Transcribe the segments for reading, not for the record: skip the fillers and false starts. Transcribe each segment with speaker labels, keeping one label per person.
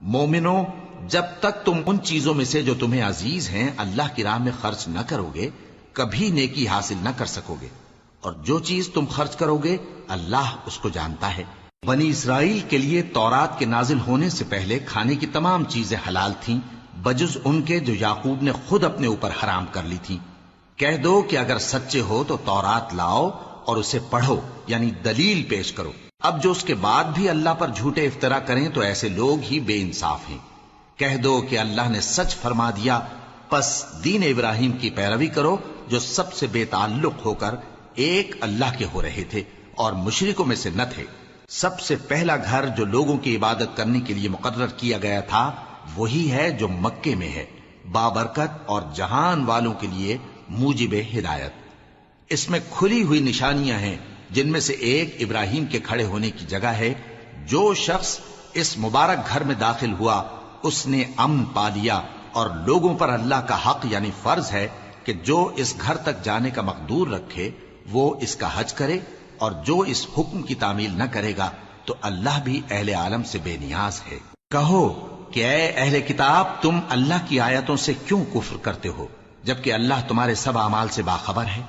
Speaker 1: مومنو، جب تک تم ان چیزوں میں سے جو تمہیں عزیز ہیں اللہ کی راہ میں خرچ نہ کرو گے کبھی نیکی حاصل نہ کر سکو گے، اور جو چیز تم خرچ کرو گے اللہ اس کو جانتا ہے۔ بنی اسرائیل کے لیے تورات کے نازل ہونے سے پہلے کھانے کی تمام چیزیں حلال تھیں بجز ان کے جو یعقوب نے خود اپنے اوپر حرام کر لی تھی۔ کہہ دو کہ اگر سچے ہو تو تورات لاؤ اور اسے پڑھو، یعنی دلیل پیش کرو۔ اب جو اس کے بعد بھی اللہ پر جھوٹے افطرا کریں تو ایسے لوگ ہی بے انصاف ہیں۔ کہہ دو کہ اللہ نے سچ فرما دیا، پس دین ابراہیم کی پیروی کرو جو سب سے بے تعلق ہو کر ایک اللہ کے ہو رہے تھے اور مشرکوں میں سے نہ تھے۔ سب سے پہلا گھر جو لوگوں کی عبادت کرنے کے لیے مقرر کیا گیا تھا وہی ہے جو مکے میں ہے، بابرکت اور جہان والوں کے لیے موجب ہدایت۔ اس میں کھلی ہوئی نشانیاں ہیں جن میں سے ایک ابراہیم کے کھڑے ہونے کی جگہ ہے۔ جو شخص اس مبارک گھر میں داخل ہوا اس نے امن پا لیا، اور لوگوں پر اللہ کا حق یعنی فرض ہے کہ جو اس گھر تک جانے کا مقدور رکھے وہ اس کا حج کرے، اور جو اس حکم کی تعمیل نہ کرے گا تو اللہ بھی اہل عالم سے بے نیاز ہے۔ کہو کہ اے اہل کتاب، تم اللہ کی آیتوں سے کیوں کفر کرتے ہو جبکہ اللہ تمہارے سب اعمال سے باخبر ہے؟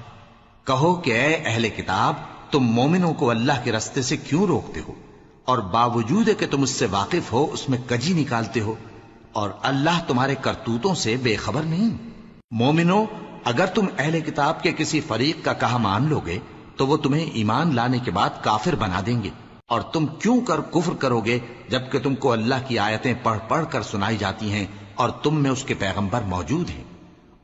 Speaker 1: کہو کہ اے اہل کتاب، تم مومنوں کو اللہ کے رستے سے کیوں روکتے ہو، اور باوجود کہ تم اس سے واقف ہو اس میں کجی نکالتے ہو، اور اللہ تمہارے کرتوتوں سے بے خبر نہیں؟ مومنو، اگر تم اہل کتاب کے کسی فریق کا کہا مان لو گے تو وہ تمہیں ایمان لانے کے بعد کافر بنا دیں گے، اور تم کیوں کر کفر کرو گے جبکہ تم کو اللہ کی آیتیں پڑھ پڑھ کر سنائی جاتی ہیں اور تم میں اس کے پیغمبر موجود ہیں۔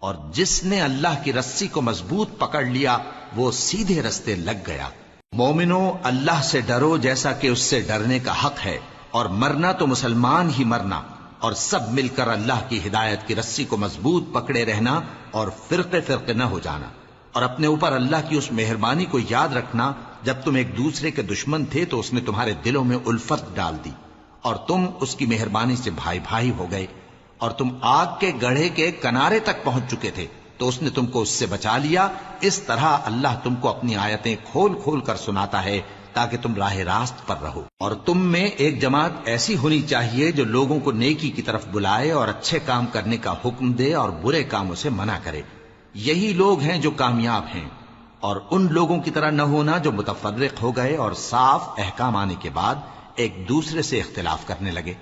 Speaker 1: اور جس نے اللہ کی رسی کو مضبوط پکڑ لیا وہ سیدھے رستے لگ گیا۔ مومنو، اللہ سے ڈرو جیسا کہ اس سے ڈرنے کا حق ہے، اور مرنا تو مسلمان ہی مرنا، اور سب مل کر اللہ کی ہدایت کی رسی کو مضبوط پکڑے رہنا اور فرقے فرقے نہ ہو جانا، اور اپنے اوپر اللہ کی اس مہربانی کو یاد رکھنا جب تم ایک دوسرے کے دشمن تھے تو اس نے تمہارے دلوں میں الفت ڈال دی اور تم اس کی مہربانی سے بھائی بھائی ہو گئے، اور تم آگ کے گڑھے کے کنارے تک پہنچ چکے تھے تو اس نے تم کو اس سے بچا لیا۔ اس طرح اللہ تم کو اپنی آیتیں کھول کھول کر سناتا ہے تاکہ تم راہ راست پر رہو۔ اور تم میں ایک جماعت ایسی ہونی چاہیے جو لوگوں کو نیکی کی طرف بلائے اور اچھے کام کرنے کا حکم دے اور برے کاموں سے منع کرے۔ یہی لوگ ہیں جو کامیاب ہیں، اور ان لوگوں کی طرح نہ ہونا جو متفرق ہو گئے اور صاف احکام آنے کے بعد ایک دوسرے سے اختلاف کرنے لگے۔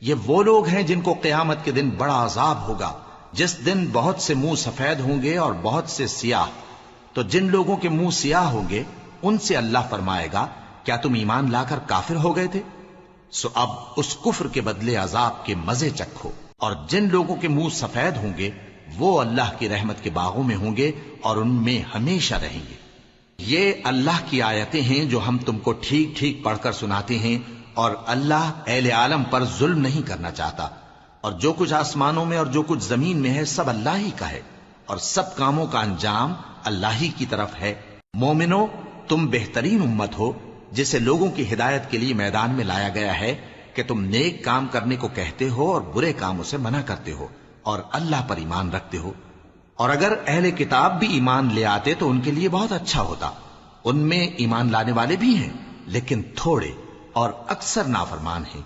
Speaker 1: یہ وہ لوگ ہیں جن کو قیامت کے دن بڑا عذاب ہوگا، جس دن بہت سے منہ سفید ہوں گے اور بہت سے سیاہ۔ تو جن لوگوں کے منہ سیاہ ہوں گے ان سے اللہ فرمائے گا، کیا تم ایمان لا کر کافر ہو گئے تھے؟ سو اب اس کفر کے بدلے عذاب کے مزے چکھو۔ اور جن لوگوں کے منہ سفید ہوں گے وہ اللہ کی رحمت کے باغوں میں ہوں گے اور ان میں ہمیشہ رہیں گے۔ یہ اللہ کی آیتیں ہیں جو ہم تم کو ٹھیک ٹھیک پڑھ کر سناتے ہیں، اور اللہ اہل عالم پر ظلم نہیں کرنا چاہتا، اور جو کچھ آسمانوں میں اور جو کچھ زمین میں ہے سب اللہ ہی کا ہے، اور سب کاموں کا انجام اللہ ہی کی طرف ہے۔ مومنو، تم بہترین امت ہو جسے لوگوں کی ہدایت کے لیے میدان میں لایا گیا ہے کہ تم نیک کام کرنے کو کہتے ہو اور برے کاموں سے منع کرتے ہو اور اللہ پر ایمان رکھتے ہو۔ اور اگر اہل کتاب بھی ایمان لے آتے تو ان کے لیے بہت اچھا ہوتا، ان میں ایمان لانے والے بھی ہیں لیکن تھوڑے اور اکثر نافرمان ہیں۔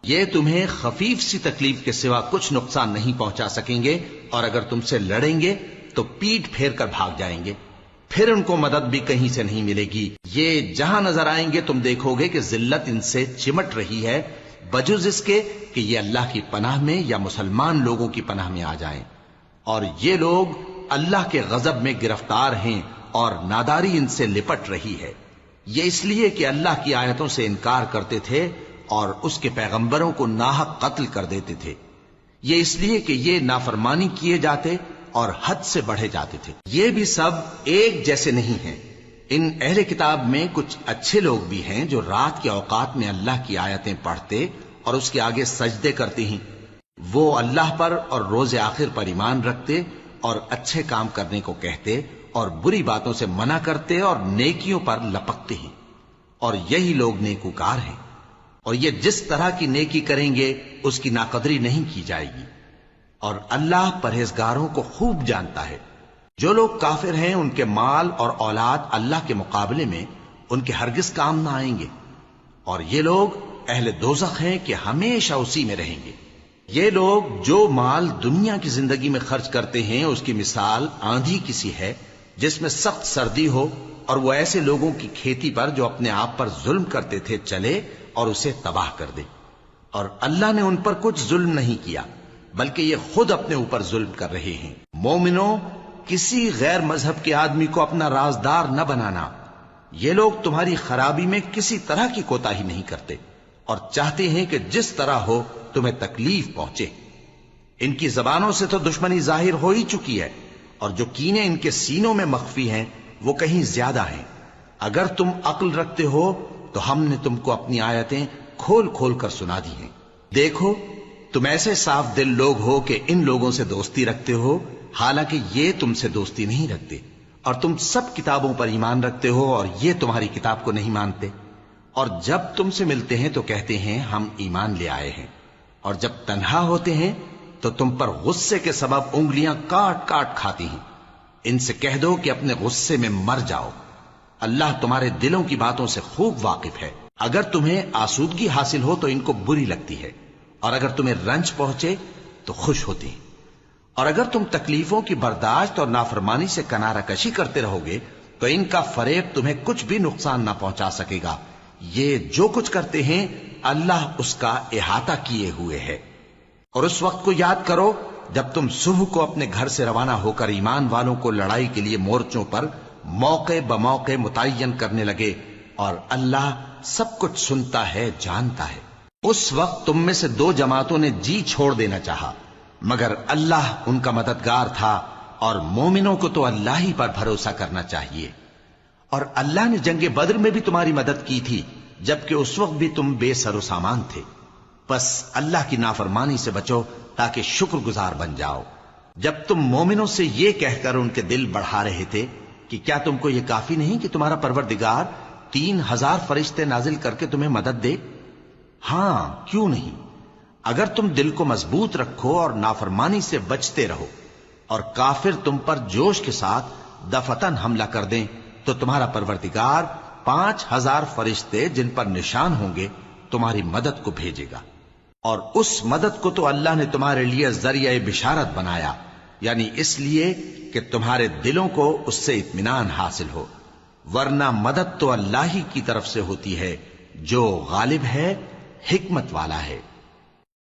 Speaker 1: یہ تمہیں خفیف سی تکلیف کے سوا کچھ نقصان نہیں پہنچا سکیں گے، اور اگر تم سے لڑیں گے تو پیٹ پھیر کر بھاگ جائیں گے، پھر ان کو مدد بھی کہیں سے نہیں ملے گی۔ یہ جہاں نظر آئیں گے تم دیکھو گے کہ ذلت ان سے چمٹ رہی ہے، بجز اس کے کہ یہ اللہ کی پناہ میں یا مسلمان لوگوں کی پناہ میں آ جائیں۔ اور یہ لوگ اللہ کے غضب میں گرفتار ہیں اور ناداری ان سے لپٹ رہی ہے۔ یہ اس لیے کہ اللہ کی آیتوں سے انکار کرتے تھے اور اس کے پیغمبروں کو ناحق قتل کر دیتے تھے۔ یہ اس لیے کہ یہ نافرمانی کیے جاتے اور حد سے بڑھے جاتے تھے۔ یہ بھی سب ایک جیسے نہیں ہیں۔ ان اہل کتاب میں کچھ اچھے لوگ بھی ہیں جو رات کے اوقات میں اللہ کی آیتیں پڑھتے اور اس کے آگے سجدے کرتے ہیں۔ وہ اللہ پر اور روز آخر پر ایمان رکھتے اور اچھے کام کرنے کو کہتے اور بری باتوں سے منع کرتے اور نیکیوں پر لپکتے ہیں، اور یہی لوگ نیکوکار ہیں۔ اور یہ جس طرح کی نیکی کریں گے اس کی ناقدری نہیں کی جائے گی، اور اللہ پرہیزگاروں کو خوب جانتا ہے۔ جو لوگ کافر ہیں ان کے مال اور اولاد اللہ کے مقابلے میں ان کے ہرگز کام نہ آئیں گے، اور یہ لوگ اہل دوزخ ہیں کہ ہمیشہ اسی میں رہیں گے۔ یہ لوگ جو مال دنیا کی زندگی میں خرچ کرتے ہیں اس کی مثال آندھی کسی ہے جس میں سخت سردی ہو اور وہ ایسے لوگوں کی کھیتی پر جو اپنے آپ پر ظلم کرتے تھے چلے اور اسے تباہ کر دے۔ اور اللہ نے ان پر کچھ ظلم نہیں کیا بلکہ یہ خود اپنے اوپر ظلم کر رہے ہیں۔ مومنوں، کسی غیر مذہب کے آدمی کو اپنا رازدار نہ بنانا۔ یہ لوگ تمہاری خرابی میں کسی طرح کی کوتاہی نہیں کرتے اور چاہتے ہیں کہ جس طرح ہو تمہیں تکلیف پہنچے۔ ان کی زبانوں سے تو دشمنی ظاہر ہو ہی چکی ہے اور جو کینے ان کے سینوں میں مخفی ہیں وہ کہیں زیادہ ہیں۔ اگر تم عقل رکھتے ہو تو ہم نے تم کو اپنی آیتیں کھول کھول کر سنا دی ہیں۔ دیکھو، تم ایسے صاف دل لوگ ہو کہ ان لوگوں سے دوستی رکھتے ہو حالانکہ یہ تم سے دوستی نہیں رکھتے، اور تم سب کتابوں پر ایمان رکھتے ہو اور یہ تمہاری کتاب کو نہیں مانتے، اور جب تم سے ملتے ہیں تو کہتے ہیں ہم ایمان لے آئے ہیں، اور جب تنہا ہوتے ہیں تو تم پر غصے کے سبب انگلیاں کاٹ کاٹ کھاتی ہیں۔ ان سے کہہ دو کہ اپنے غصے میں مر جاؤ، اللہ تمہارے دلوں کی باتوں سے خوب واقف ہے۔ اگر تمہیں آسودگی حاصل ہو تو ان کو بری لگتی ہے، اور اگر تمہیں رنج پہنچے تو خوش ہوتی ہیں، اور اگر تم تکلیفوں کی برداشت اور نافرمانی سے کنارہ کشی کرتے رہو گے تو ان کا فریب تمہیں کچھ بھی نقصان نہ پہنچا سکے گا۔ یہ جو کچھ کرتے ہیں اللہ اس کا احاطہ کیے ہوئے ہے۔ اور اس وقت کو یاد کرو جب تم صبح کو اپنے گھر سے روانہ ہو کر ایمان والوں کو لڑائی کے لیے مورچوں پر موقع بموقع متعین کرنے لگے، اور اللہ سب کچھ سنتا ہے، جانتا ہے۔ اس وقت تم میں سے دو جماعتوں نے جی چھوڑ دینا چاہا، مگر اللہ ان کا مددگار تھا، اور مومنوں کو تو اللہ ہی پر بھروسہ کرنا چاہیے۔ اور اللہ نے جنگ بدر میں بھی تمہاری مدد کی تھی جبکہ اس وقت بھی تم بے سر و سامان تھے۔ بس اللہ کی نافرمانی سے بچو تاکہ شکر گزار بن جاؤ۔ جب تم مومنوں سے یہ کہہ کر ان کے دل بڑھا رہے تھے کہ کیا تم کو یہ کافی نہیں کہ تمہارا پروردگار 3000 فرشتے نازل کر کے تمہیں مدد دے؟ ہاں، کیوں نہیں؟ اگر تم دل کو مضبوط رکھو اور نافرمانی سے بچتے رہو اور کافر تم پر جوش کے ساتھ دفتن حملہ کر دیں تو تمہارا پروردگار 5000 فرشتے جن پر نشان ہوں گے تمہاری مدد کو بھیجے گا، اور اس مدد کو تو اللہ نے تمہارے لیے ذریعہ بشارت بنایا، یعنی اس لیے کہ تمہارے دلوں کو اس سے اطمینان حاصل ہو، ورنہ مدد تو اللہ ہی کی طرف سے ہوتی ہے جو غالب ہے، حکمت والا ہے۔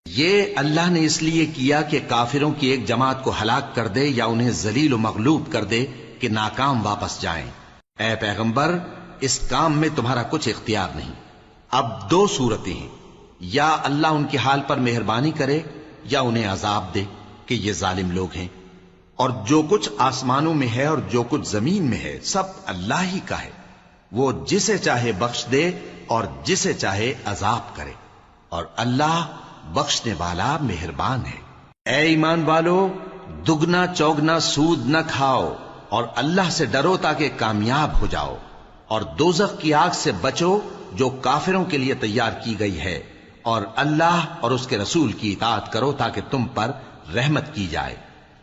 Speaker 1: یہ اللہ نے اس لیے کیا کہ کافروں کی ایک جماعت کو ہلاک کر دے یا انہیں ذلیل و مغلوب کر دے کہ ناکام واپس جائیں۔ اے پیغمبر، اس کام میں تمہارا کچھ اختیار نہیں۔ اب دو صورتیں ہیں، یا اللہ ان کے حال پر مہربانی کرے یا انہیں عذاب دے کہ یہ ظالم لوگ ہیں، اور جو کچھ آسمانوں میں ہے اور جو کچھ زمین میں ہے سب اللہ ہی کا ہے، وہ جسے چاہے بخش دے اور جسے چاہے عذاب کرے، اور اللہ بخشنے والا مہربان ہے۔ اے ایمان والو، دگنا چوگنا سود نہ کھاؤ اور اللہ سے ڈرو تاکہ کامیاب ہو جاؤ، اور دوزخ کی آگ سے بچو جو کافروں کے لیے تیار کی گئی ہے، اور اللہ اور اس کے رسول کی اطاعت کرو تاکہ تم پر رحمت کی جائے،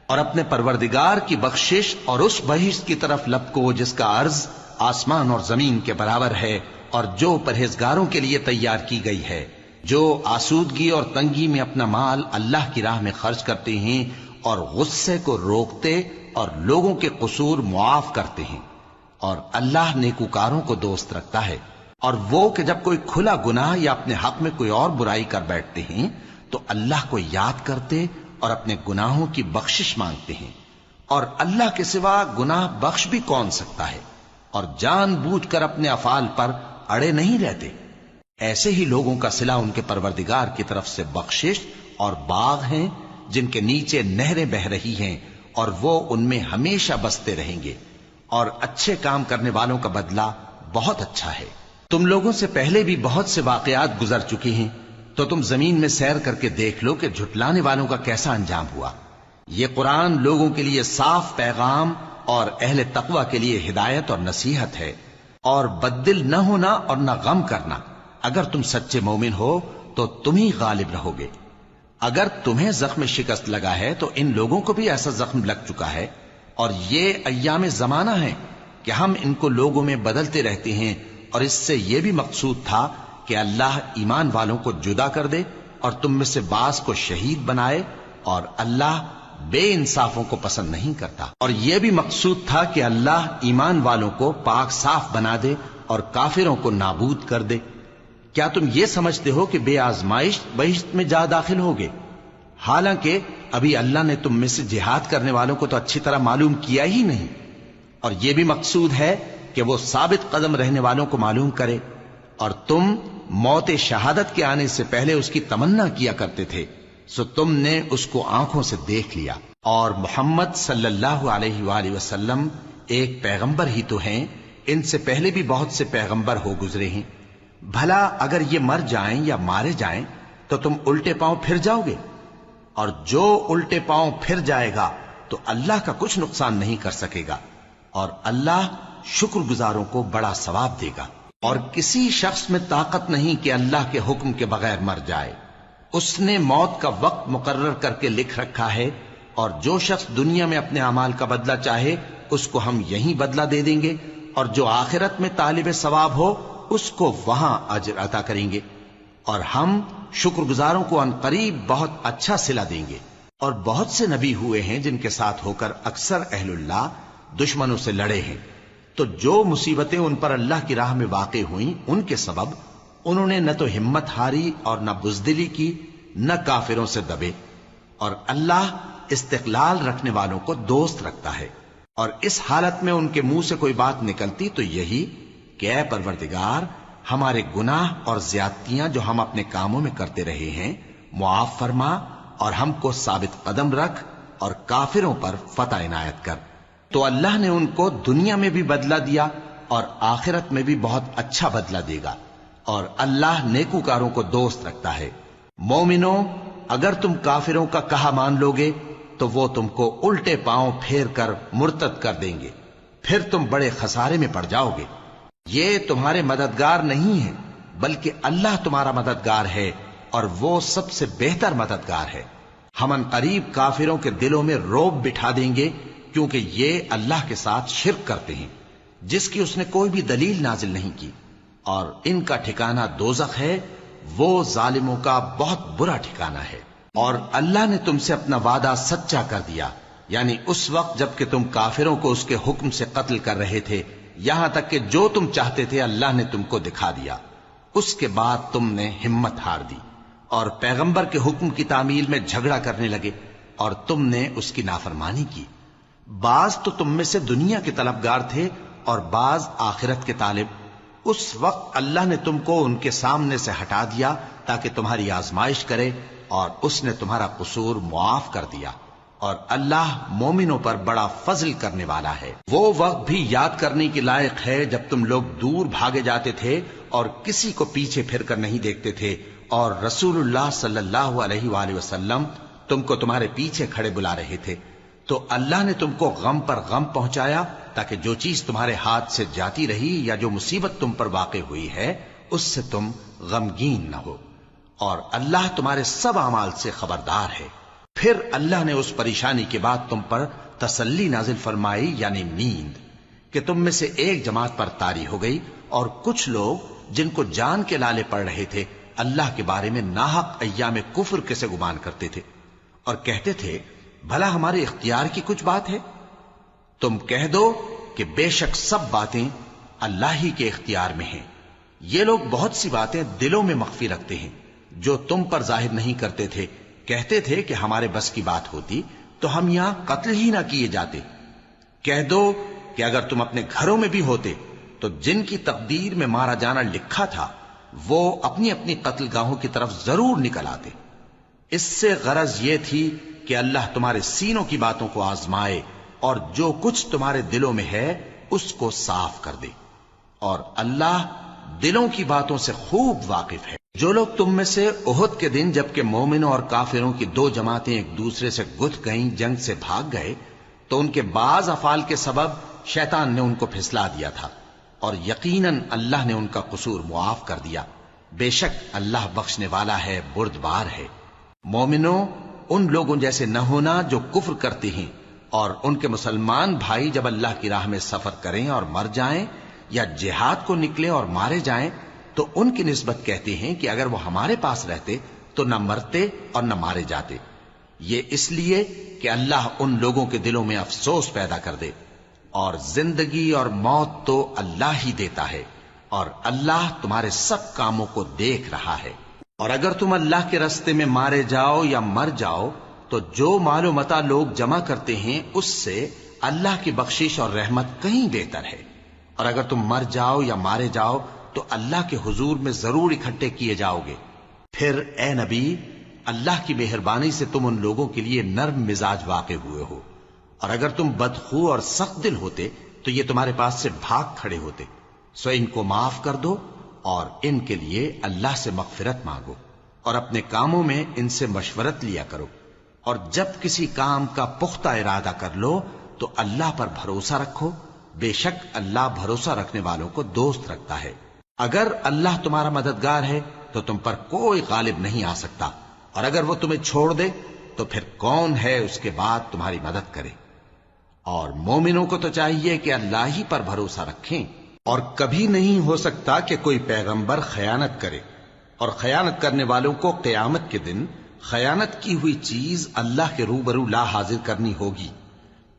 Speaker 1: اور اپنے پروردگار کی بخشش اور اس بہشت کی طرف لپکو جس کا عرض آسمان اور زمین کے برابر ہے، اور جو پرہیزگاروں کے لیے تیار کی گئی ہے، جو آسودگی اور تنگی میں اپنا مال اللہ کی راہ میں خرچ کرتے ہیں اور غصے کو روکتے اور لوگوں کے قصور معاف کرتے ہیں، اور اللہ نیکوکاروں کو دوست رکھتا ہے۔ اور وہ کہ جب کوئی کھلا گناہ یا اپنے حق میں کوئی اور برائی کر بیٹھتے ہیں تو اللہ کو یاد کرتے اور اپنے گناہوں کی بخشش مانگتے ہیں، اور اللہ کے سوا گناہ بخش بھی کون سکتا ہے، اور جان بوجھ کر اپنے افعال پر اڑے نہیں رہتے۔ ایسے ہی لوگوں کا صلہ ان کے پروردگار کی طرف سے بخشش اور باغ ہیں جن کے نیچے نہریں بہ رہی ہیں، اور وہ ان میں ہمیشہ بستے رہیں گے، اور اچھے کام کرنے والوں کا بدلہ بہت اچھا ہے۔ تم لوگوں سے پہلے بھی بہت سے واقعات گزر چکے ہیں، تو تم زمین میں سیر کر کے دیکھ لو کہ جھٹلانے والوں کا کیسا انجام ہوا۔ یہ قرآن لوگوں کے لیے صاف پیغام اور اہل تقوی کے لیے ہدایت اور نصیحت ہے، اور بددل نہ ہونا اور نہ غم کرنا۔ اگر تم سچے مومن ہو تو تم ہی غالب رہو گے۔ اگر تمہیں زخم شکست لگا ہے تو ان لوگوں کو بھی ایسا زخم لگ چکا ہے، اور یہ ایام زمانہ ہے کہ ہم ان کو لوگوں میں بدلتے رہتے ہیں، اور اس سے یہ بھی مقصود تھا کہ کہ اللہ ایمان والوں کو جدا کر دے اور تم میں سے بعض کو شہید بنائے، اور اللہ بے انصافوں کو پسند نہیں کرتا۔ اور یہ بھی مقصود تھا کہ اللہ ایمان والوں کو پاک صاف بنا دے اور کافروں کو نابود کر دے۔ کیا تم یہ سمجھتے ہو کہ بے آزمائش بہشت میں جا داخل ہوگے؟ حالانکہ ابھی اللہ نے تم میں سے جہاد کرنے والوں کو تو اچھی طرح معلوم کیا ہی نہیں، اور یہ بھی مقصود ہے کہ وہ ثابت قدم رہنے والوں کو معلوم کرے، اور تم موت شہادت کے آنے سے پہلے اس کی تمنا کیا کرتے تھے، سو تم نے اس کو آنکھوں سے دیکھ لیا۔ اور محمد صلی اللہ علیہ وآلہ وسلم ایک پیغمبر ہی تو ہیں، ان سے پہلے بھی بہت سے پیغمبر ہو گزرے ہیں۔ بھلا اگر یہ مر جائیں یا مارے جائیں تو تم الٹے پاؤں پھر جاؤ گے؟ اور جو الٹے پاؤں پھر جائے گا تو اللہ کا کچھ نقصان نہیں کر سکے گا، اور اللہ شکر گزاروں کو بڑا ثواب دے گا۔ اور کسی شخص میں طاقت نہیں کہ اللہ کے حکم کے بغیر مر جائے، اس نے موت کا وقت مقرر کر کے لکھ رکھا ہے، اور جو شخص دنیا میں اپنے اعمال کا بدلہ چاہے اس کو ہم یہیں بدلہ دے دیں گے، اور جو آخرت میں طالب ثواب ہو اس کو وہاں اجر عطا کریں گے، اور ہم شکر گزاروں کو عنقریب بہت اچھا صلہ دیں گے۔ اور بہت سے نبی ہوئے ہیں جن کے ساتھ ہو کر اکثر اہل اللہ دشمنوں سے لڑے ہیں، تو جو مصیبتیں ان پر اللہ کی راہ میں واقع ہوئیں ان کے سبب انہوں نے نہ تو ہمت ہاری اور نہ بزدلی کی، نہ کافروں سے دبے، اور اللہ استقلال رکھنے والوں کو دوست رکھتا ہے۔ اور اس حالت میں ان کے منہ سے کوئی بات نکلتی تو یہی کہ اے پروردگار، ہمارے گناہ اور زیادتیاں جو ہم اپنے کاموں میں کرتے رہے ہیں معاف فرما، اور ہم کو ثابت قدم رکھ، اور کافروں پر فتح عنایت کر۔ تو اللہ نے ان کو دنیا میں بھی بدلہ دیا اور آخرت میں بھی بہت اچھا بدلہ دے گا، اور اللہ نیکوکاروں کو دوست رکھتا ہے۔ مومنو، اگر تم کافروں کا کہا مان لوگے تو وہ تم کو الٹے پاؤں پھیر کر مرتد کر دیں گے، پھر تم بڑے خسارے میں پڑ جاؤ گے۔ یہ تمہارے مددگار نہیں ہیں بلکہ اللہ تمہارا مددگار ہے، اور وہ سب سے بہتر مددگار ہے۔ ہم عنقریب کافروں کے دلوں میں رعب بٹھا دیں گے، کیونکہ یہ اللہ کے ساتھ شرک کرتے ہیں جس کی اس نے کوئی بھی دلیل نازل نہیں کی، اور ان کا ٹھکانہ دوزخ ہے، وہ ظالموں کا بہت برا ٹھکانہ ہے۔ اور اللہ نے تم سے اپنا وعدہ سچا کر دیا، یعنی اس وقت جب کہ تم کافروں کو اس کے حکم سے قتل کر رہے تھے، یہاں تک کہ جو تم چاہتے تھے اللہ نے تم کو دکھا دیا۔ اس کے بعد تم نے ہمت ہار دی اور پیغمبر کے حکم کی تعمیل میں جھگڑا کرنے لگے، اور تم نے اس کی نافرمانی کی۔ بعض تو تم میں سے دنیا کے طلبگار تھے اور بعض آخرت کے طالب۔ اس وقت اللہ نے تم کو ان کے سامنے سے ہٹا دیا تاکہ تمہاری آزمائش کرے، اور اس نے تمہارا قصور معاف کر دیا، اور اللہ مومنوں پر بڑا فضل کرنے والا ہے۔ وہ وقت بھی یاد کرنے کے لائق ہے جب تم لوگ دور بھاگے جاتے تھے اور کسی کو پیچھے پھر کر نہیں دیکھتے تھے، اور رسول اللہ صلی اللہ علیہ وآلہ وسلم تم کو تمہارے پیچھے کھڑے بلا رہے تھے، تو اللہ نے تم کو غم پر غم پہنچایا تاکہ جو چیز تمہارے ہاتھ سے جاتی رہی یا جو مصیبت تم پر واقع ہوئی ہے اس سے تم غمگین نہ ہو، اور اللہ تمہارے سب اعمال سے خبردار ہے۔ پھر اللہ نے اس پریشانی کے بعد تم پر تسلی نازل فرمائی، یعنی نیند، کہ تم میں سے ایک جماعت پر طاری ہو گئی، اور کچھ لوگ جن کو جان کے لالے پڑ رہے تھے اللہ کے بارے میں ناحق ایام کفر کے سے گمان کرتے تھے، اور کہتے تھے بھلا ہمارے اختیار کی کچھ بات ہے؟ تم کہہ دو کہ بے شک سب باتیں اللہ ہی کے اختیار میں ہیں۔ یہ لوگ بہت سی باتیں دلوں میں مخفی رکھتے ہیں جو تم پر ظاہر نہیں کرتے تھے۔ کہتے تھے کہ ہمارے بس کی بات ہوتی تو ہم یہاں قتل ہی نہ کیے جاتے۔ کہہ دو کہ اگر تم اپنے گھروں میں بھی ہوتے تو جن کی تقدیر میں مارا جانا لکھا تھا وہ اپنی اپنی قتل گاہوں کی طرف ضرور نکل آتے۔ اس سے غرض یہ تھی کہ اللہ تمہارے سینوں کی باتوں کو آزمائے اور جو کچھ تمہارے دلوں میں ہے اس کو صاف کر دے، اور اللہ دلوں کی باتوں سے خوب واقف ہے۔ جو لوگ تم میں سے احد کے دن جبکہ مومنوں اور کافروں کی دو جماعتیں ایک دوسرے سے گتھ گئیں جنگ سے بھاگ گئے تو ان کے بعض افعال کے سبب شیطان نے ان کو پھسلا دیا تھا، اور یقیناً اللہ نے ان کا قصور معاف کر دیا۔ بے شک اللہ بخشنے والا ہے، بردبار ہے۔ مومنوں، ان لوگوں جیسے نہ ہونا جو کفر کرتے ہیں، اور ان کے مسلمان بھائی جب اللہ کی راہ میں سفر کریں اور مر جائیں یا جہاد کو نکلے اور مارے جائیں تو ان کی نسبت کہتے ہیں کہ اگر وہ ہمارے پاس رہتے تو نہ مرتے اور نہ مارے جاتے، یہ اس لیے کہ اللہ ان لوگوں کے دلوں میں افسوس پیدا کر دے، اور زندگی اور موت تو اللہ ہی دیتا ہے، اور اللہ تمہارے سب کاموں کو دیکھ رہا ہے۔ اور اگر تم اللہ کے راستے میں مارے جاؤ یا مر جاؤ تو جو مال و متاع لوگ جمع کرتے ہیں اس سے اللہ کی بخشش اور رحمت کہیں بہتر ہے، اور اگر تم مر جاؤ یا مارے جاؤ تو اللہ کے حضور میں ضرور اکٹھے کیے جاؤ گے۔ پھر اے نبی، اللہ کی مہربانی سے تم ان لوگوں کے لیے نرم مزاج واقع ہوئے ہو، اور اگر تم بدخو اور سخت دل ہوتے تو یہ تمہارے پاس سے بھاگ کھڑے ہوتے، سو ان کو معاف کر دو اور ان کے لیے اللہ سے مغفرت مانگو، اور اپنے کاموں میں ان سے مشورت لیا کرو، اور جب کسی کام کا پختہ ارادہ کر لو تو اللہ پر بھروسہ رکھو، بے شک اللہ بھروسہ رکھنے والوں کو دوست رکھتا ہے۔ اگر اللہ تمہارا مددگار ہے تو تم پر کوئی غالب نہیں آ سکتا، اور اگر وہ تمہیں چھوڑ دے تو پھر کون ہے اس کے بعد تمہاری مدد کرے۔ اور مومنوں کو تو چاہیے کہ اللہ ہی پر بھروسہ رکھیں، اور کبھی نہیں ہو سکتا کہ کوئی پیغمبر خیانت کرے، اور خیانت کرنے والوں کو قیامت کے دن خیانت کی ہوئی چیز اللہ کے روبرو لا حاضر کرنی ہوگی،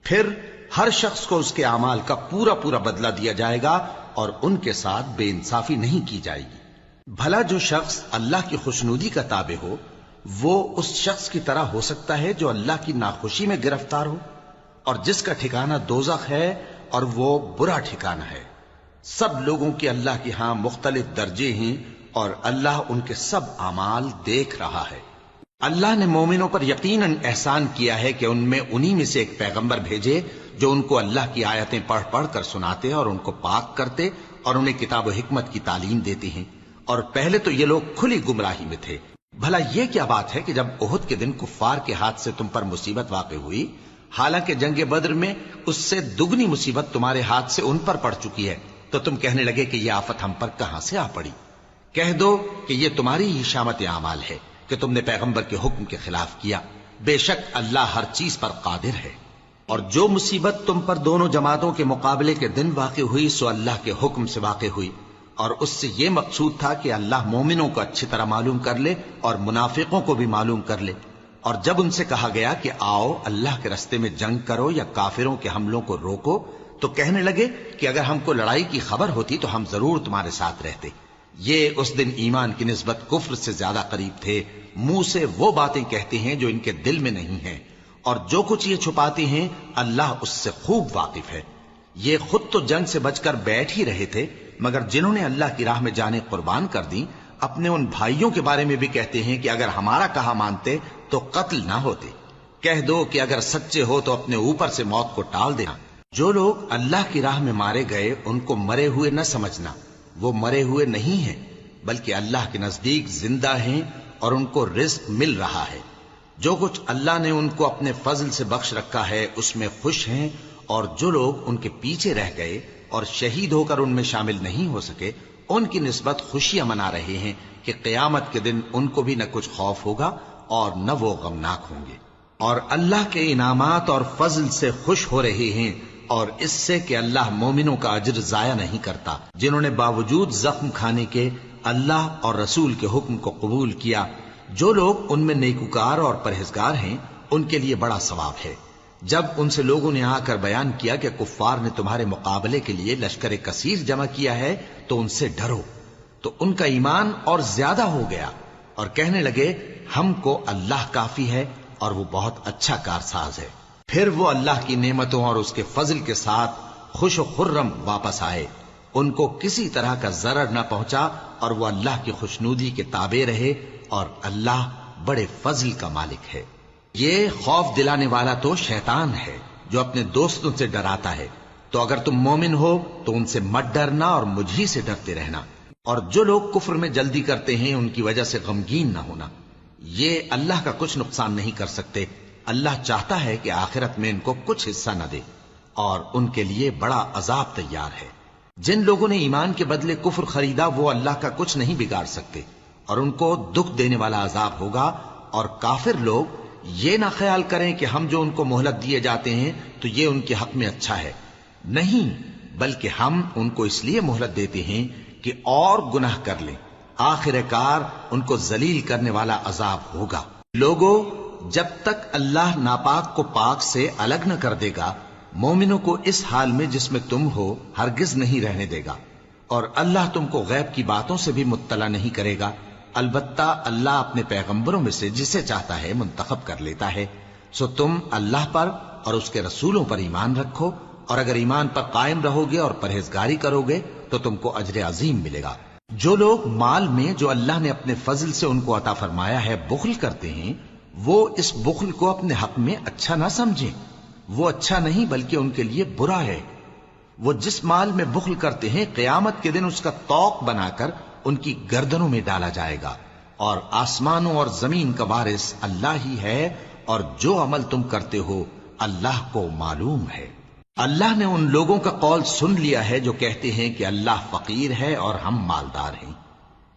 Speaker 1: پھر ہر شخص کو اس کے اعمال کا پورا پورا بدلہ دیا جائے گا، اور ان کے ساتھ بے انصافی نہیں کی جائے گی۔ بھلا جو شخص اللہ کی خوشنودی کا تابع ہو وہ اس شخص کی طرح ہو سکتا ہے جو اللہ کی ناخوشی میں گرفتار ہو، اور جس کا ٹھکانہ دوزخ ہے اور وہ برا ٹھکانہ ہے۔ سب لوگوں کے اللہ کے ہاں مختلف درجے ہیں، اور اللہ ان کے سب اعمال دیکھ رہا ہے۔ اللہ نے مومنوں پر یقیناً احسان کیا ہے کہ ان میں انہی میں سے ایک پیغمبر بھیجے جو ان کو اللہ کی آیتیں پڑھ پڑھ کر سناتے اور ان کو پاک کرتے اور انہیں کتاب و حکمت کی تعلیم دیتے ہیں، اور پہلے تو یہ لوگ کھلی گمراہی میں تھے۔ بھلا یہ کیا بات ہے کہ جب احد کے دن کفار کے ہاتھ سے تم پر مصیبت واقع ہوئی، حالانکہ جنگ بدر میں اس سے دگنی مصیبت تمہارے ہاتھ سے ان پر پڑ چکی ہے، تو تم کہنے لگے کہ یہ آفت ہم پر کہاں سے آ پڑی؟ کہہ دو کہ یہ تمہاری ہی شامت اعمال ہے کہ تم نے پیغمبر کے حکم کے خلاف کیا، بے شک اللہ ہر چیز پر قادر ہے۔ اور جو مصیبت تم پر دونوں جماعتوں کے مقابلے کے دن واقع ہوئی سو اللہ کے حکم سے واقع ہوئی، اور اس سے یہ مقصود تھا کہ اللہ مومنوں کو اچھی طرح معلوم کر لے اور منافقوں کو بھی معلوم کر لے۔ اور جب ان سے کہا گیا کہ آؤ اللہ کے راستے میں جنگ کرو یا کافروں کے حملوں کو روکو، تو کہنے لگے کہ اگر ہم کو لڑائی کی خبر ہوتی تو ہم ضرور تمہارے ساتھ رہتے۔ یہ اس دن ایمان کی نسبت کفر سے زیادہ قریب تھے، منہ سے وہ باتیں کہتے ہیں جو ان کے دل میں نہیں ہیں، اور جو کچھ یہ چھپاتے ہیں اللہ اس سے خوب واقف ہے۔ یہ خود تو جنگ سے بچ کر بیٹھ ہی رہے تھے، مگر جنہوں نے اللہ کی راہ میں جانیں قربان کر دیں اپنے ان بھائیوں کے بارے میں بھی کہتے ہیں کہ اگر ہمارا کہا مانتے تو قتل نہ ہوتے۔ کہہ دو کہ اگر سچے ہو تو اپنے اوپر سے موت کو ٹال دینا۔ جو لوگ اللہ کی راہ میں مارے گئے ان کو مرے ہوئے نہ سمجھنا، وہ مرے ہوئے نہیں ہیں بلکہ اللہ کے نزدیک زندہ ہیں اور ان کو رزق مل رہا ہے۔ جو کچھ اللہ نے ان کو اپنے فضل سے بخش رکھا ہے اس میں خوش ہیں، اور جو لوگ ان کے پیچھے رہ گئے اور شہید ہو کر ان میں شامل نہیں ہو سکے ان کی نسبت خوشیاں منا رہے ہیں کہ قیامت کے دن ان کو بھی نہ کچھ خوف ہوگا اور نہ وہ غمناک ہوں گے، اور اللہ کے انعامات اور فضل سے خوش ہو رہے ہیں، اور اس سے کہ اللہ مومنوں کا اجر ضائع نہیں کرتا جنہوں نے باوجود زخم کھانے کے اللہ اور رسول کے حکم کو قبول کیا۔ جو لوگ ان میں نیکوکار اور پرہیزگار ہیں ان کے لیے بڑا ثواب ہے۔ جب ان سے لوگوں نے آ کر بیان کیا کہ کفار نے تمہارے مقابلے کے لیے لشکر کثیر جمع کیا ہے تو ان سے ڈرو، تو ان کا ایمان اور زیادہ ہو گیا، اور کہنے لگے ہم کو اللہ کافی ہے اور وہ بہت اچھا کارساز ہے۔ پھر وہ اللہ کی نعمتوں اور اس کے فضل کے ساتھ خوش و خرم واپس آئے، ان کو کسی طرح کا ضرر نہ پہنچا، اور وہ اللہ کی خوشنودی کے تابع رہے، اور اللہ بڑے فضل کا مالک ہے۔ یہ خوف دلانے والا تو شیطان ہے جو اپنے دوستوں سے ڈراتا ہے، تو اگر تم مومن ہو تو ان سے مت ڈرنا اور مجھ ہی سے ڈرتے رہنا، اور جو لوگ کفر میں جلدی کرتے ہیں ان کی وجہ سے غمگین نہ ہونا، یہ اللہ کا کچھ نقصان نہیں کر سکتے۔ اللہ چاہتا ہے کہ آخرت میں ان کو کچھ حصہ نہ دے، اور ان کے لیے بڑا عذاب تیار ہے۔ جن لوگوں نے ایمان کے بدلے کفر خریدا وہ اللہ کا کچھ نہیں بگاڑ سکتے، اور ان کو دکھ دینے والا عذاب ہوگا۔ اور کافر لوگ یہ نہ خیال کریں کہ ہم جو ان کو مہلت دیے جاتے ہیں تو یہ ان کے حق میں اچھا ہے، نہیں، بلکہ ہم ان کو اس لیے مہلت دیتے ہیں کہ اور گناہ کر لیں، آخر کار ان کو ذلیل کرنے والا عذاب ہوگا۔ لوگوں، جب تک اللہ ناپاک کو پاک سے الگ نہ کر دے گا، مومنوں کو اس حال میں جس میں تم ہو ہرگز نہیں رہنے دے گا، اور اللہ تم کو غیب کی باتوں سے بھی مطلع نہیں کرے گا۔ البتہ اللہ اپنے پیغمبروں میں سے جسے چاہتا ہے منتخب کر لیتا ہے۔ سو تم اللہ پر اور اس کے رسولوں پر ایمان رکھو، اور اگر ایمان پر قائم رہو گے اور پرہیزگاری کرو گے تو تم کو اجر عظیم ملے گا۔ جو لوگ مال میں جو اللہ نے اپنے فضل سے ان کو عطا فرمایا ہے بخل کرتے ہیں، وہ اس بخل کو اپنے حق میں اچھا نہ سمجھیں، وہ اچھا نہیں بلکہ ان کے لیے برا ہے۔ وہ جس مال میں بخل کرتے ہیں قیامت کے دن اس کا طوق بنا کر ان کی گردنوں میں ڈالا جائے گا، اور آسمانوں اور زمین کا وارث اللہ ہی ہے، اور جو عمل تم کرتے ہو اللہ کو معلوم ہے۔ اللہ نے ان لوگوں کا قول سن لیا ہے جو کہتے ہیں کہ اللہ فقیر ہے اور ہم مالدار ہیں۔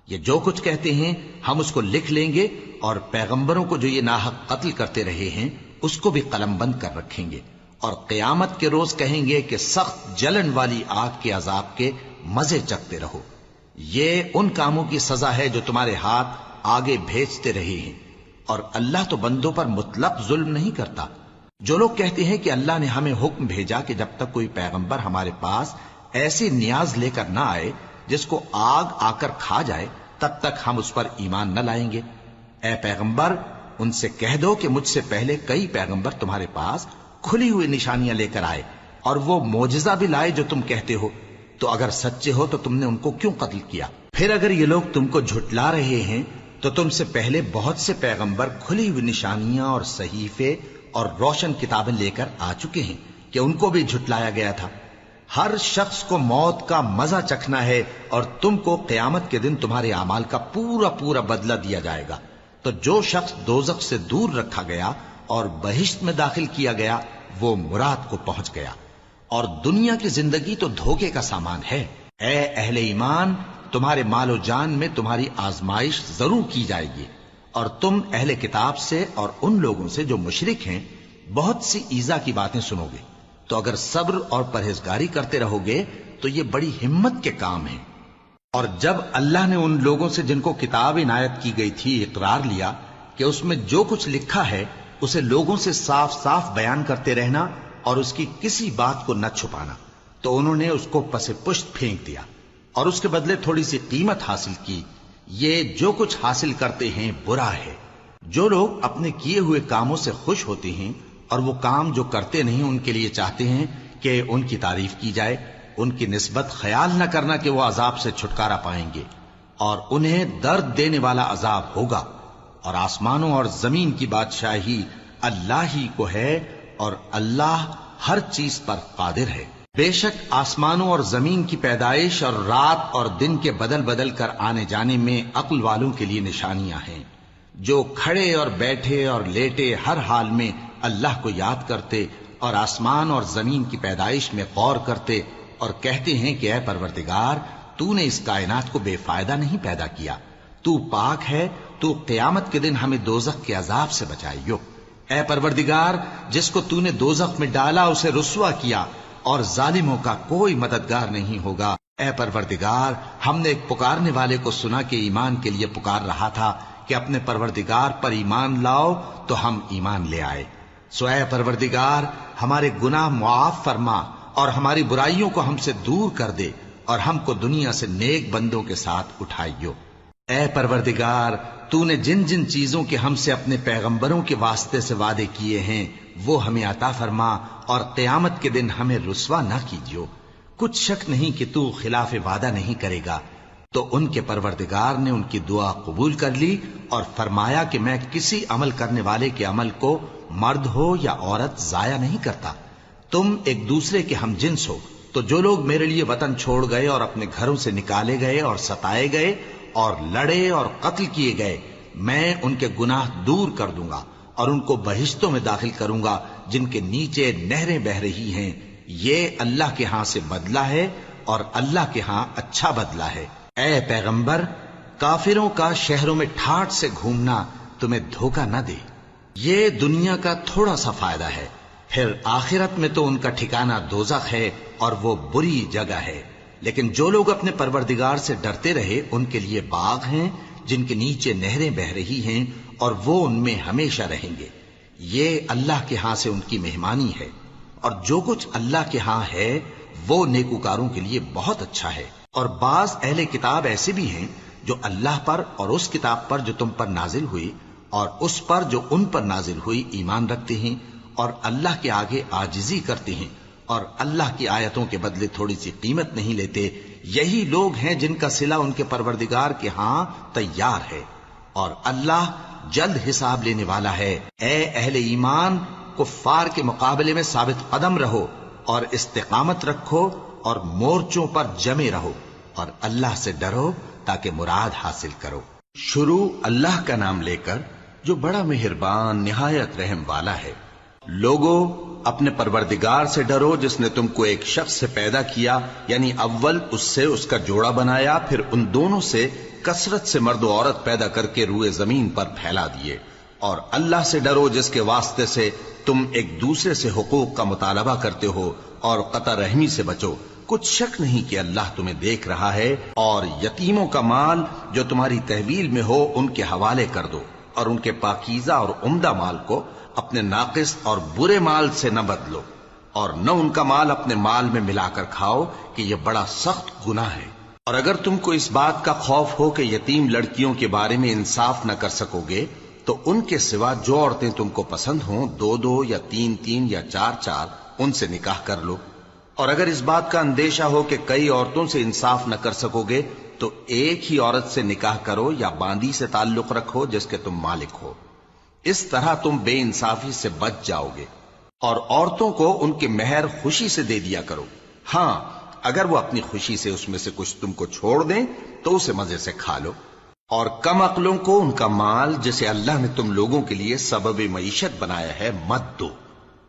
Speaker 1: یہ جو کچھ کہتے ہیں ہم اس کو لکھ لیں گے، اور پیغمبروں کو جو یہ ناحق قتل کرتے رہے ہیں اس کو بھی قلم بند کر رکھیں گے، اور قیامت کے روز کہیں گے کہ سخت جلن والی آگ کے عذاب کے مزے چکھتے رہو۔ یہ ان کاموں کی سزا ہے جو تمہارے ہاتھ آگے بھیجتے رہے ہیں، اور اللہ تو بندوں پر مطلق ظلم نہیں کرتا۔ جو لوگ کہتے ہیں کہ اللہ نے ہمیں حکم بھیجا کہ جب تک کوئی پیغمبر ہمارے پاس ایسی نیاز لے کر نہ آئے جس کو آگ آ کر کھا جائے تب تک ہم اس پر ایمان نہ لائیں گے، اے پیغمبر ان سے کہہ دو کہ مجھ سے پہلے کئی پیغمبر تمہارے پاس کھلی ہوئی نشانیاں لے کر آئے، اور وہ معجزہ بھی لائے جو تم کہتے ہو، تو اگر سچے ہو تو تم نے ان کو کیوں قتل کیا؟ پھر اگر یہ لوگ تم کو جھٹلا رہے ہیں تو تم سے پہلے بہت سے پیغمبر کھلی ہوئی نشانیاں اور صحیفے اور روشن کتابیں لے کر آ چکے ہیں کہ ان کو بھی جھٹلایا گیا تھا۔ ہر شخص کو موت کا مزہ چکھنا ہے، اور تم کو قیامت کے دن تمہارے اعمال کا پورا پورا بدلہ دیا جائے گا۔ تو جو شخص دوزخ سے دور رکھا گیا اور بہشت میں داخل کیا گیا وہ مراد کو پہنچ گیا، اور دنیا کی زندگی تو دھوکے کا سامان ہے۔ اے اہل ایمان، تمہارے مال و جان میں تمہاری آزمائش ضرور کی جائے گی، اور تم اہل کتاب سے اور ان لوگوں سے جو مشرک ہیں بہت سی ایذا کی باتیں سنو گے، تو اگر صبر اور پرہیزگاری کرتے رہو گے تو یہ بڑی ہمت کے کام ہیں۔ اور جب اللہ نے ان لوگوں سے جن کو کتاب عنایت کی گئی تھی اقرار لیا کہ اس میں جو کچھ لکھا ہے اسے لوگوں سے صاف صاف بیان کرتے رہنا اور اس کی کسی بات کو نہ چھپانا، تو انہوں نے اس کو پس پشت پھینک دیا اور اس کے بدلے تھوڑی سی قیمت حاصل کی۔ یہ جو کچھ حاصل کرتے ہیں برا ہے۔ جو لوگ اپنے کیے ہوئے کاموں سے خوش ہوتے ہیں اور وہ کام جو کرتے نہیں ان کے لیے چاہتے ہیں کہ ان کی تعریف کی جائے، ان کی نسبت خیال نہ کرنا کہ وہ عذاب سے چھٹکارا پائیں گے، اور انہیں درد دینے والا عذاب ہوگا۔ اور آسمانوں اور زمین کی بادشاہی اللہ ہی کو ہے، اور اللہ ہر چیز پر قادر ہے۔ بے شک آسمانوں اور زمین کی پیدائش اور رات اور دن کے بدل بدل کر آنے جانے میں عقل والوں کے لیے نشانیاں ہیں، جو کھڑے اور بیٹھے اور لیٹے ہر حال میں اللہ کو یاد کرتے اور آسمان اور زمین کی پیدائش میں غور کرتے اور کہتے ہیں کہ اے پروردگار، تو نے اس کائنات کو بے فائدہ نہیں پیدا کیا، تو پاک ہے، تو قیامت کے دن ہمیں دوزخ کے عذاب سے بچائیو۔ اے پروردگار، جس کو تو نے دوزخ میں ڈالا اسے رسوا کیا، اور ظالموں کا کوئی مددگار نہیں ہوگا۔ اے پروردگار، ہم نے ایک پکارنے والے کو سنا کہ ایمان کے لیے پکار رہا تھا کہ اپنے پروردگار پر ایمان لاؤ، تو ہم ایمان لے آئے۔ سو اے پروردگار، ہمارے گناہ معاف فرما اور ہماری برائیوں کو ہم سے دور کر دے، اور ہم کو دنیا سے نیک بندوں کے ساتھ اٹھائیو۔ اے پروردگار، تو نے جن جن چیزوں کے ہم سے اپنے پیغمبروں کے واسطے سے وعدے کیے ہیں وہ ہمیں عطا فرما، اور قیامت کے دن ہمیں رسوا نہ کیجیو۔ کچھ شک نہیں کہ تو خلاف وعدہ نہیں کرے گا۔ تو ان کے پروردگار نے ان کی دعا قبول کر لی اور فرمایا کہ میں کسی عمل کرنے والے کے عمل کو مرد ہو یا عورت ضائع نہیں کرتا۔ تم ایک دوسرے کے ہم جنس ہو، تو جو لوگ میرے لیے وطن چھوڑ گئے اور اپنے گھروں سے نکالے گئے اور ستائے گئے اور لڑے اور قتل کیے گئے، میں ان کے گناہ دور کر دوں گا اور ان کو بہشتوں میں داخل کروں گا جن کے نیچے نہریں بہ رہی ہیں۔ یہ اللہ کے ہاں سے بدلہ ہے، اور اللہ کے ہاں اچھا بدلہ ہے۔ اے پیغمبر، کافروں کا شہروں میں ٹھاٹھ سے گھومنا تمہیں دھوکہ نہ دے۔ یہ دنیا کا تھوڑا سا فائدہ ہے، پھر آخرت میں تو ان کا ٹھکانہ دوزخ ہے، اور وہ بری جگہ ہے۔ لیکن جو لوگ اپنے پروردگار سے ڈرتے رہے ان کے لیے باغ ہیں جن کے نیچے نہریں بہ رہی ہیں اور وہ ان میں ہمیشہ رہیں گے. یہ اللہ کے ہاں سے ان کی مہمانی ہے، اور جو کچھ اللہ کے ہاں ہے وہ نیکوکاروں کے لیے بہت اچھا ہے. اور بعض اہل کتاب ایسے بھی ہیں جو اللہ پر اور اس کتاب پر جو تم پر نازل ہوئی اور اس پر جو ان پر نازل ہوئی ایمان رکھتے ہیں اور اللہ کے آگے عاجزی کرتے ہیں اور اللہ کی آیتوں کے بدلے تھوڑی سی قیمت نہیں لیتے. یہی لوگ ہیں جن کا صلہ ان کے پروردگار کے ہاں تیار ہے، اور اللہ جلد حساب لینے والا ہے. اے اہل ایمان، کفار کے مقابلے میں ثابت قدم رہو اور استقامت رکھو اور مورچوں پر جمے رہو اور اللہ سے ڈرو تاکہ مراد حاصل کرو. شروع اللہ کا نام لے کر جو بڑا مہربان نہایت رحم والا ہے. لوگوں، اپنے پروردگار سے ڈرو جس نے تم کو ایک شخص سے پیدا کیا، یعنی اول اس سے اس کا جوڑا بنایا، پھر ان دونوں سے کثرت سے مرد و عورت پیدا کر کے روئے زمین پر پھیلا دیے. اور اللہ سے ڈرو جس کے واسطے سے تم ایک دوسرے سے حقوق کا مطالبہ کرتے ہو، اور قطع رحمی سے بچو. کچھ شک نہیں کہ اللہ تمہیں دیکھ رہا ہے. اور یتیموں کا مال جو تمہاری تحویل میں ہو ان کے حوالے کر دو، اور ان کے پاکیزہ اور عمدہ مال کو اپنے ناقص اور برے مال سے نہ بدلو، اور نہ ان کا مال اپنے مال میں ملا کر کھاؤ کہ یہ بڑا سخت گناہ ہے. اور اگر تم کو اس بات کا خوف ہو کہ یتیم لڑکیوں کے بارے میں انصاف نہ کر سکو گے تو ان کے سوا جو عورتیں تم کو پسند ہوں، 2 یا 3 یا 4 ان سے نکاح کر لو. اور اگر اس بات کا اندیشہ ہو کہ کئی عورتوں سے انصاف نہ کر سکو گے تو ایک ہی عورت سے نکاح کرو یا باندی سے تعلق رکھو جس کے تم مالک ہو. اس طرح تم بے انصافی سے بچ جاؤ گے. اور عورتوں کو ان کے مہر خوشی سے دے دیا کرو. ہاں، اگر وہ اپنی خوشی سے اس میں سے کچھ تم کو چھوڑ دیں تو اسے مزے سے کھا لو. اور کم عقلوں کو ان کا مال جسے اللہ نے تم لوگوں کے لیے سبب معیشت بنایا ہے مت دو.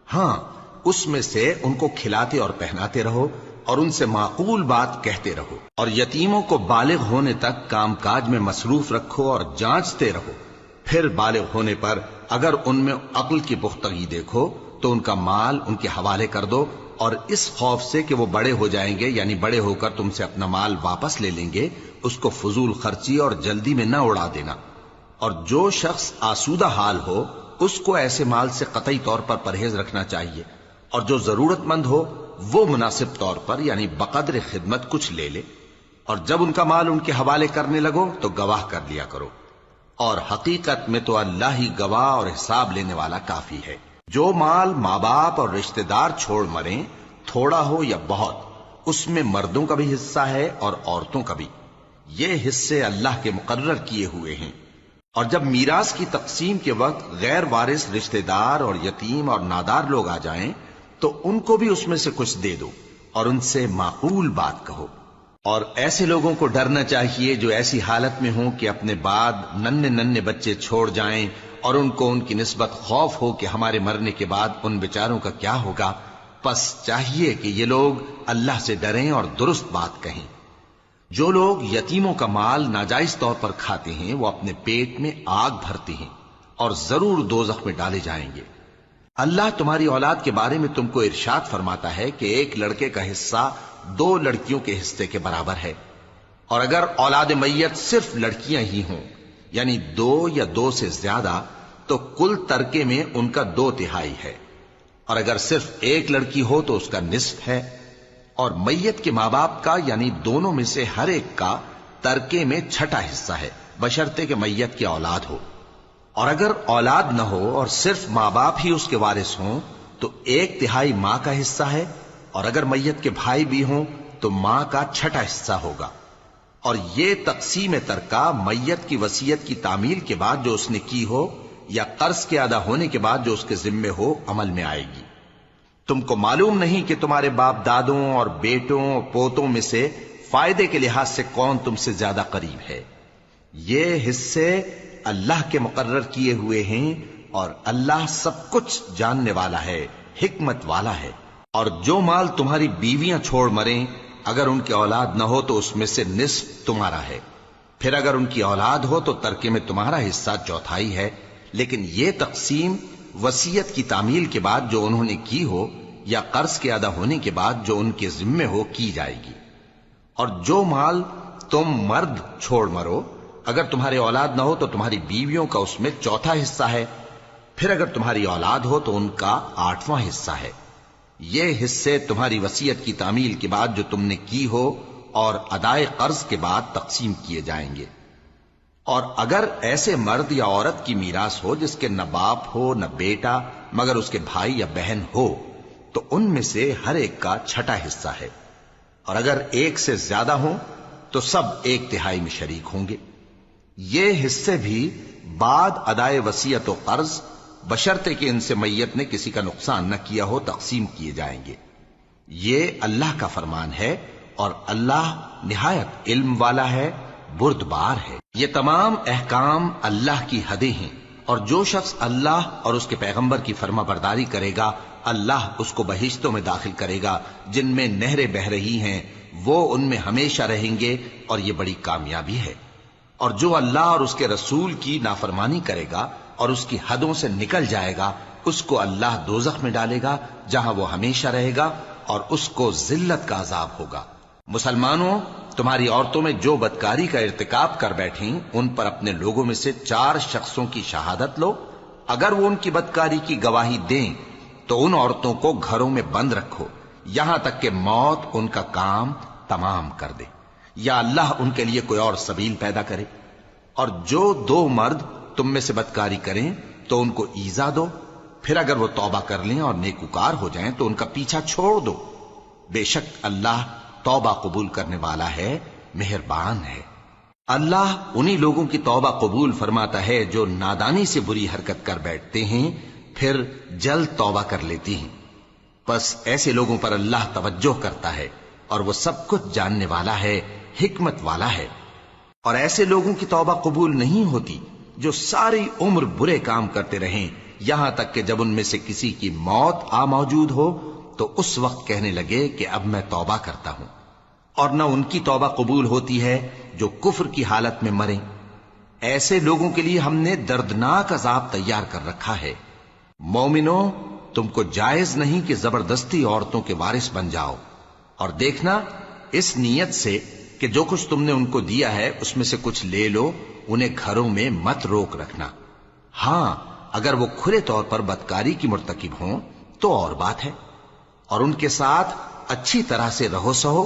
Speaker 1: ہاں، اس میں سے ان کو کھلاتے اور پہناتے رہو اور ان سے معقول بات کہتے رہو. اور یتیموں کو بالغ ہونے تک کام کاج میں مصروف رکھو اور جانچتے رہو. پھر بالغ ہونے پر اگر ان میں عقل کی پختگی دیکھو تو ان کا مال ان کے حوالے کر دو، اور اس خوف سے کہ وہ بڑے ہو جائیں گے، یعنی بڑے ہو کر تم سے اپنا مال واپس لے لیں گے، اس کو فضول خرچی اور جلدی میں نہ اڑا دینا. اور جو شخص آسودہ حال ہو اس کو ایسے مال سے قطعی طور پر پرہیز رکھنا چاہیے، اور جو ضرورت مند ہو وہ مناسب طور پر یعنی بقدر خدمت کچھ لے لے. اور جب ان کا مال ان کے حوالے کرنے لگو تو گواہ کر لیا کرو، اور حقیقت میں تو اللہ ہی گواہ اور حساب لینے والا کافی ہے. جو مال ماں باپ اور رشتہ دار چھوڑ مریں، تھوڑا ہو یا بہت، اس میں مردوں کا بھی حصہ ہے اور عورتوں کا بھی. یہ حصے اللہ کے مقرر کیے ہوئے ہیں. اور جب میراث کی تقسیم کے وقت غیر وارث رشتہ دار اور یتیم اور نادار لوگ آ جائیں تو ان کو بھی اس میں سے کچھ دے دو اور ان سے معقول بات کہو. اور ایسے لوگوں کو ڈرنا چاہیے جو ایسی حالت میں ہوں کہ اپنے بعد ننھے بچے چھوڑ جائیں اور ان کو ان کی نسبت خوف ہو کہ ہمارے مرنے کے بعد ان بیچاروں کا کیا ہوگا. پس چاہیے کہ یہ لوگ اللہ سے ڈریں اور درست بات کہیں. جو لوگ یتیموں کا مال ناجائز طور پر کھاتے ہیں وہ اپنے پیٹ میں آگ بھرتے ہیں اور ضرور دوزخ میں ڈالے جائیں گے. اللہ تمہاری اولاد کے بارے میں تم کو ارشاد فرماتا ہے کہ ایک لڑکے کا حصہ 2 لڑکیوں کے حصے کے برابر ہے. اور اگر اولاد میت صرف لڑکیاں ہی ہوں یعنی 2 یا 2 سے زیادہ تو کل ترکے میں ان کا 2/3 ہے. اور اگر صرف ایک لڑکی ہو تو اس کا نصف ہے. اور میت کے ماں باپ کا یعنی دونوں میں سے ہر ایک کا ترکے میں 6واں حصہ ہے، بشرطے کہ میت کی اولاد ہو. اور اگر اولاد نہ ہو اور صرف ماں باپ ہی اس کے وارث ہوں تو 1/3 ماں کا حصہ ہے. اور اگر میت کے بھائی بھی ہوں تو ماں کا 6واں حصہ ہوگا. اور یہ تقسیم ترکہ میت کی وصیت کی تعمیل کے بعد جو اس نے کی ہو یا قرض کے ادا ہونے کے بعد جو اس کے ذمے ہو عمل میں آئے گی. تم کو معلوم نہیں کہ تمہارے باپ دادوں اور بیٹوں اور پوتوں میں سے فائدے کے لحاظ سے کون تم سے زیادہ قریب ہے. یہ حصے اللہ کے مقرر کیے ہوئے ہیں اور اللہ سب کچھ جاننے والا ہے، حکمت والا ہے. اور جو مال تمہاری بیویاں چھوڑ مریں اگر ان کی اولاد نہ ہو تو اس میں سے نصف تمہارا ہے. پھر اگر ان کی اولاد ہو تو ترکے میں تمہارا حصہ 1/4 ہے. لیکن یہ تقسیم وصیت کی تعمیل کے بعد جو انہوں نے کی ہو یا قرض کے ادا ہونے کے بعد جو ان کے ذمے ہو کی جائے گی. اور جو مال تم مرد چھوڑ مرو، اگر تمہاری اولاد نہ ہو تو تمہاری بیویوں کا اس میں چوتھا حصہ ہے، پھر اگر تمہاری اولاد ہو تو ان کا 8واں حصہ ہے۔ یہ حصے تمہاری وصیت کی تعمیل کے بعد جو تم نے کی ہو اور ادائے قرض کے بعد تقسیم کیے جائیں گے۔ اور اگر ایسے مرد یا عورت کی میراث ہو جس کے نہ باپ ہو نہ بیٹا مگر اس کے بھائی یا بہن ہو، تو ان میں سے ہر ایک کا چھٹا حصہ ہے، اور اگر ایک سے زیادہ ہوں تو سب 1/3 میں شریک ہوں گے۔ یہ حصے بھی بعد ادائے وصیت و قرض بشرطے کہ ان سے میت نے کسی کا نقصان نہ کیا ہو تقسیم کیے جائیں گے۔ یہ اللہ کا فرمان ہے، اور اللہ نہایت علم والا ہے، بردبار ہے۔ یہ تمام احکام اللہ کی حدیں ہیں، اور جو شخص اللہ اور اس کے پیغمبر کی فرما برداری کرے گا اللہ اس کو بہشتوں میں داخل کرے گا جن میں نہریں بہ رہی ہیں، وہ ان میں ہمیشہ رہیں گے، اور یہ بڑی کامیابی ہے۔ اور جو اللہ اور اس کے رسول کی نافرمانی کرے گا اور اس کی حدوں سے نکل جائے گا، اس کو اللہ دوزخ میں ڈالے گا جہاں وہ ہمیشہ رہے گا، اور اس کو ذلت کا عذاب ہوگا۔ مسلمانوں، تمہاری عورتوں میں جو بدکاری کا ارتکاب کر بیٹھیں ان پر اپنے لوگوں میں سے 4 شخصوں کی شہادت لو۔ اگر وہ ان کی بدکاری کی گواہی دیں تو ان عورتوں کو گھروں میں بند رکھو یہاں تک کہ موت ان کا کام تمام کر دے، یا اللہ ان کے لیے کوئی اور سبیل پیدا کرے۔ اور جو 2 مرد تم میں سے بدکاری کریں تو ان کو ایذا دو، پھر اگر وہ توبہ کر لیں اور نیکوکار ہو جائیں تو ان کا پیچھا چھوڑ دو۔ بے شک اللہ توبہ قبول کرنے والا ہے، مہربان ہے۔ اللہ انہی لوگوں کی توبہ قبول فرماتا ہے جو نادانی سے بری حرکت کر بیٹھتے ہیں پھر جلد توبہ کر لیتی ہیں، بس ایسے لوگوں پر اللہ توجہ کرتا ہے، اور وہ سب کچھ جاننے والا ہے، حکمت والا ہے۔ اور ایسے لوگوں کی توبہ قبول نہیں ہوتی جو ساری عمر برے کام کرتے رہیں، یہاں تک کہ جب ان میں سے کسی کی موت آ موجود ہو تو اس وقت کہنے لگے کہ اب میں توبہ کرتا ہوں۔ اور نہ ان کی توبہ قبول ہوتی ہے جو کفر کی حالت میں مریں۔ ایسے لوگوں کے لیے ہم نے دردناک عذاب تیار کر رکھا ہے۔ مومنوں، تم کو جائز نہیں کہ زبردستی عورتوں کے وارث بن جاؤ، اور دیکھنا اس نیت سے کہ جو کچھ تم نے ان کو دیا ہے اس میں سے کچھ لے لو، انہیں گھروں میں مت روک رکھنا۔ ہاں، اگر وہ کھلے طور پر بدکاری کی مرتکب ہوں تو اور بات ہے، اور ان کے ساتھ اچھی طرح سے رہو سہو۔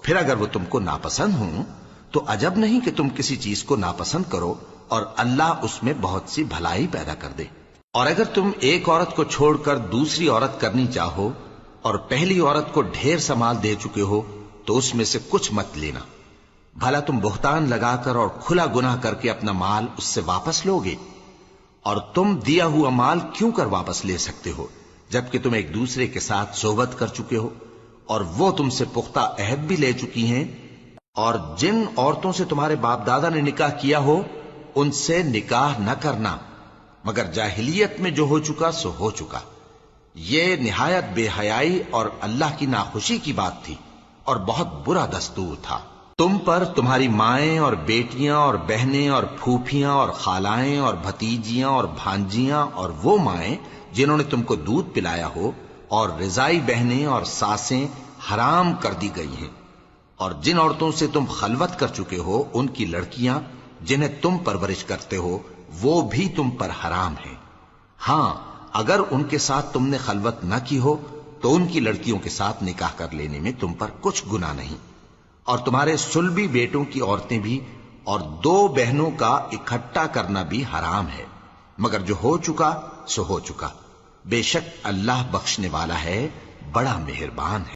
Speaker 1: پھر اگر وہ تم کو ناپسند ہوں تو عجب نہیں کہ تم کسی چیز کو ناپسند کرو، اور اللہ اس میں بہت سی بھلائی پیدا کر دے۔ اور اگر تم ایک عورت کو چھوڑ کر دوسری عورت کرنی چاہو اور پہلی عورت کو ڈھیر سا مال دے چکے ہو تو اس میں سے کچھ مت لینا، بھلا تم بہتان لگا کر اور کھلا گناہ کر کے اپنا مال اس سے واپس لوگے؟ اور تم دیا ہوا مال کیوں کر واپس لے سکتے ہو جبکہ تم ایک دوسرے کے ساتھ صحبت کر چکے ہو، اور وہ تم سے پختہ عہد بھی لے چکی ہیں؟ اور جن عورتوں سے تمہارے باپ دادا نے نکاح کیا ہو ان سے نکاح نہ کرنا مگر جاہلیت میں جو ہو چکا سو ہو چکا۔ یہ نہایت بے حیائی اور اللہ کی ناخوشی کی بات تھی، اور بہت برا دستور تھا۔ تم پر تمہاری مائیں اور بیٹیاں اور بہنیں اور پھوپھیاں اور خالائیں اور بھتیجیاں اور بھانجیاں اور وہ مائیں جنہوں نے تم کو دودھ پلایا ہو اور رضائی بہنیں اور ساسیں حرام کر دی گئی ہیں، اور جن عورتوں سے تم خلوت کر چکے ہو ان کی لڑکیاں جنہیں تم پرورش کرتے ہو وہ بھی تم پر حرام ہیں۔ ہاں، اگر ان کے ساتھ تم نے خلوت نہ کی ہو تو ان کی لڑکیوں کے ساتھ نکاح کر لینے میں تم پر کچھ گناہ نہیں۔ اور تمہارے صلبی بیٹوں کی عورتیں بھی اور 2 بہنوں کا اکٹھا کرنا بھی حرام ہے، مگر جو ہو چکا سو ہو چکا۔ بے شک اللہ بخشنے والا ہے، بڑا مہربان ہے۔